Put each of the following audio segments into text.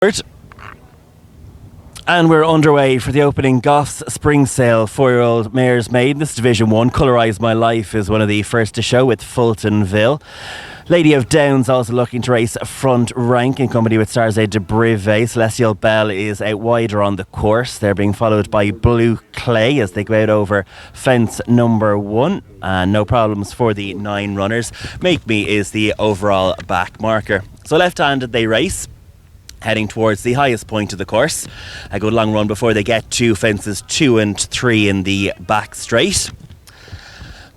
And we're underway for the opening Goffs Spring Sale 4-year-old mares Maiden. This is Division 1. Colorise My Life is one of the first to show with Fultonville. Lady of Down's also looking to race front rank in company with Stars de Brive. Celestial Bell is out wider on the course. They're being followed by Blue Clay as they go out over fence number 1. And no problems for the 9 runners. Make Me is the overall back marker. So left-handed they race, heading towards the highest point of the course. A good long run before they get to fences 2 and 3 in the back straight.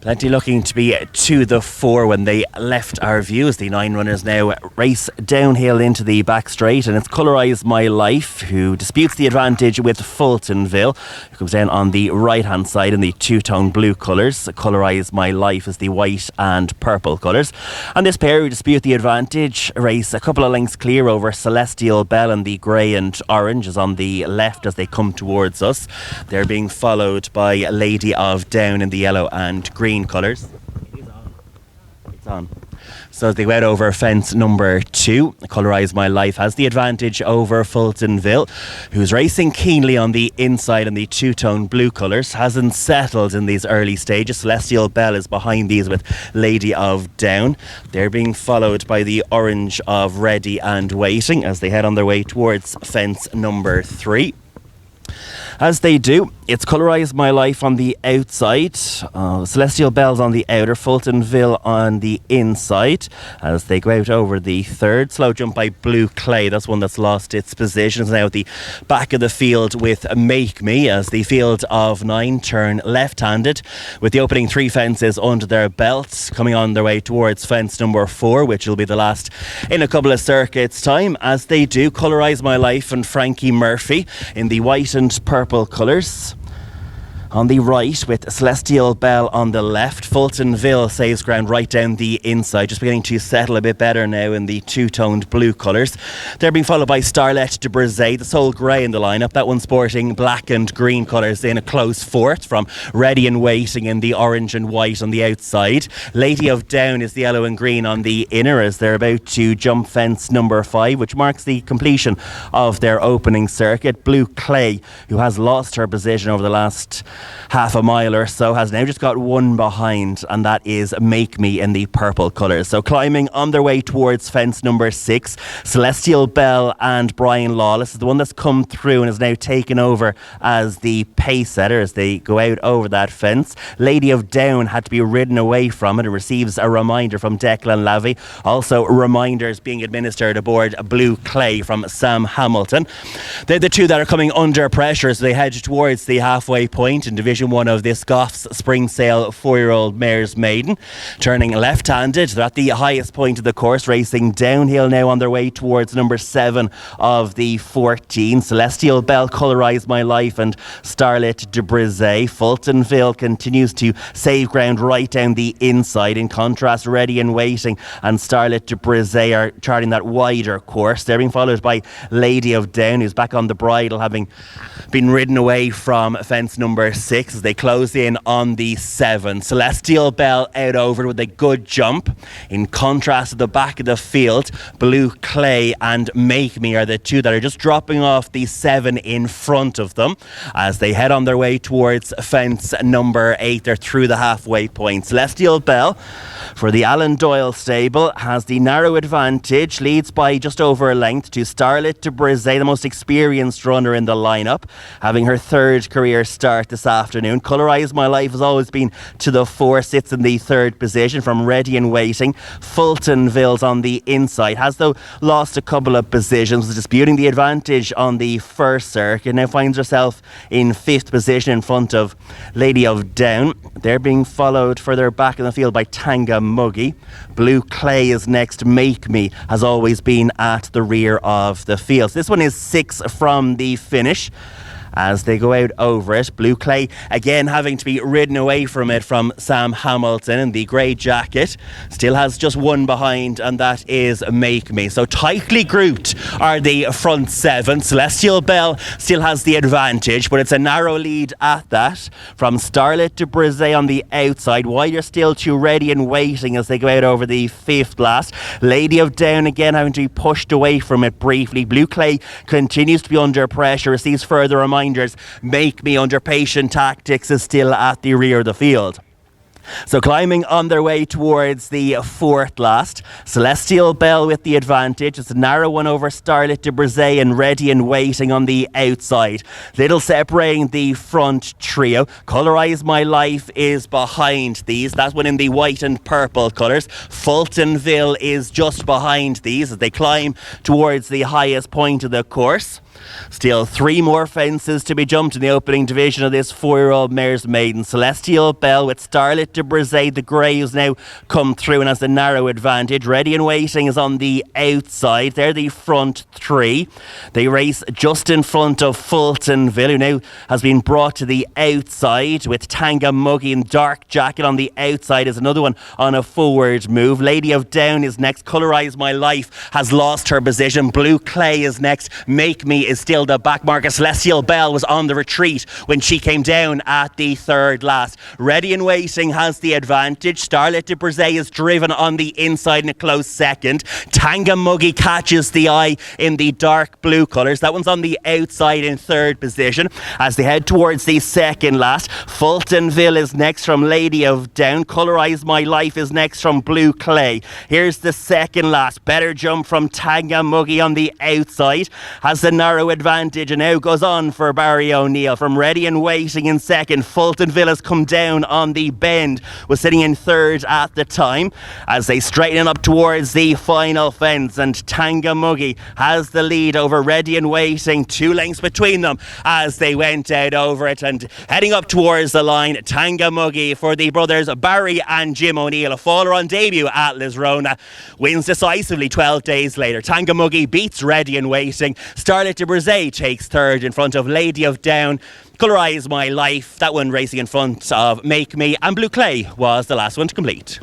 Plenty looking to be to the fore when they left our view as the 9 runners now race downhill into the back straight, and it's Colorise My Life who disputes the advantage with Fultonville, who comes down on the right hand side in the two-tone blue colours. Colorise My Life is the white and purple colours, and this pair who dispute the advantage race a couple of lengths clear over Celestial Bell in the grey and orange is on the left as they come towards us. They're being followed by Lady of Down in the yellow and green colours. It's on. So as they went over fence number 2, Colorise My Life has the advantage over Fultonville, who's racing keenly on the inside in the two-tone blue colours, hasn't settled in these early stages. Celestial Bell is behind these with Lady of Down. They're being followed by the orange of Ready and Waiting as they head on their way towards fence number 3. As they do, it's Colorise My Life on the outside, Celestial Bell's on the outer, Fultonville on the inside as they go out over the third. Slow jump by Blue Clay, that's one that's lost its position. It's now at the back of the field with Make Me as the field of 9 turn left-handed with the opening 3 fences under their belts, coming on their way towards fence number 4, which will be the last in a couple of circuits time. As they do, Colorise My Life and Frankie Murphy in the white and purple colours on the right with Celestial Bell on the left. Fultonville saves ground right down the inside, just beginning to settle a bit better now in the two-toned blue colours. They're being followed by Starlet de Brize, the sole grey in the lineup, that one sporting black and green colours in a close fourth from Ready and Waiting in the orange and white on the outside. Lady of Down is the yellow and green on the inner as they're about to jump fence number 5, which marks the completion of their opening circuit. Blue Clay, who has lost her position over the last half a mile or so, has now just got one behind, and that is Make Me in the purple colours. So climbing on their way towards fence number 6, Celestial Bell and Brian Lawless is the one that's come through and is now taken over as the pace setter as they go out over that fence. Lady of Down had to be ridden away from it and receives a reminder from Declan Lavey. Also reminders being administered aboard Blue Clay from Sam Hamilton. They're the two that are coming under pressure as they head towards the halfway point in Division 1 of this Goffs Spring Sale 4-year-old mares Maiden. Turning left-handed, they're at the highest point of the course, racing downhill now on their way towards number 7 of the 14. Celestial Bell, Colorise My Life and Starlet de Brize. Fultonville continues to save ground right down the inside. In contrast, Ready and Waiting and Starlet de Brize are charting that wider course. They're being followed by Lady of Down, who's back on the bridle, having been ridden away from fence number 6 as they close in on the 7. Celestial Bell out over with a good jump. In contrast to the back of the field, Blue Clay and Make Me are the two that are just dropping off the 7 in front of them as they head on their way towards fence number 8. They're through the halfway point. Celestial Bell for the Alan Doyle stable has the narrow advantage, leads by just over a length to Starlet de Brize, the most experienced runner in the lineup, having her 3rd career start this afternoon. Colorise My Life has always been to the fore, sits in the 3rd position from Ready and Waiting. Fultonville's on the inside, has though lost a couple of positions, was disputing the advantage on the first circuit, now finds herself in 5th position in front of Lady of Down. They're being followed further back in the field by Tanga Muggy. Blue Clay is next. Make Me has always been at the rear of the field. So this one is 6 from the finish. as they go out over it. Blue Clay again having to be ridden away from it from Sam Hamilton in the grey jacket. Still has just one behind, and that is Make Me. So tightly grouped are the front seven. Celestial Bell still has the advantage, but it's a narrow lead at that from Starlet to Brise on the outside, while you're still too ready and waiting as they go out over the fifth blast. Lady of Down again having to be pushed away from it briefly. Blue Clay continues to be under pressure, receives further reminders. Make Me under patient tactics is still at the rear of the field. So climbing on their way towards the fourth last. Celestial Bell with the advantage. It's a narrow one over Starlet de Brise and ready and waiting on the outside. Little separating the front trio. Colorize My Life is behind these. That one in the white and purple colours. Fultonville is just behind these as they climb towards the highest point of the course. Still 3 more fences to be jumped in the opening division of this 4-year-old mare's maiden. Celestial Bell with Starlet de Brise. The grey has now come through and has the narrow advantage. Ready and Waiting is on the outside. They're the front 3. They race just in front of Fultonville, who now has been brought to the outside with Tanga Muggy in dark jacket on the outside is another one on a forward move. Lady of Down is next. Colorize My Life has lost her position. Blue Clay is next. Make Me is still the back marker. Celestial Bell was on the retreat when she came down at the third last. Ready and Waiting has the advantage. Starlet de Brise is driven on the inside in a close second. Tanga Muggy catches the eye in the dark blue colours. That one's on the outside in third position. As they head towards the second last, Fultonville is next from Lady of Down. Colorize My Life is next from Blue Clay. Here's the second last. Better jump from Tanga Muggy on the outside. Has the narrow advantage and now goes on for Barry O'Neill. From Ready and Waiting in second. Fultonville has come down on the bend, was sitting in third at the time as they straighten up towards the final fence, and Tanga Muggy has the lead over Ready and Waiting, 2 lengths between them as they went out over it. And heading up towards the line, Tanga Muggy for the brothers Barry and Jim O'Neill, a faller on debut at Lisrona, wins decisively 12 days later. Tanga Muggy beats Ready and Waiting. Starlet de Brise takes third in front of Lady of Down. Colorize My Life, that one racing in front of Make Me, and Blue Clay was the last one to complete.